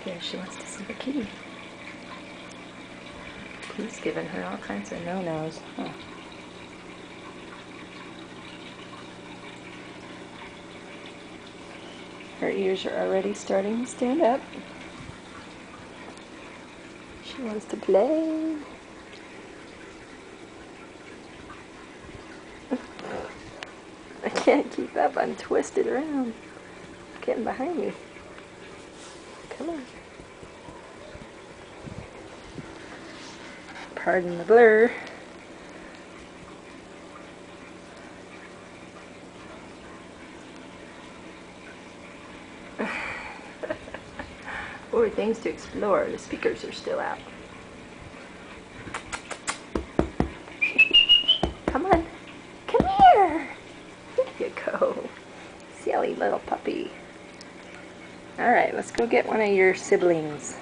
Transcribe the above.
Yeah, she wants to see the kitty. He's giving her all kinds of no-nos. Huh. Her ears are already starting to stand up. She wants to play. I can't keep up. I'm twisted around. Getting behind me. Come on. Pardon the blur. More things to explore. The speakers are still out. Come on. Come here. There you go. Silly little puppy. Alright, let's go get one of your siblings.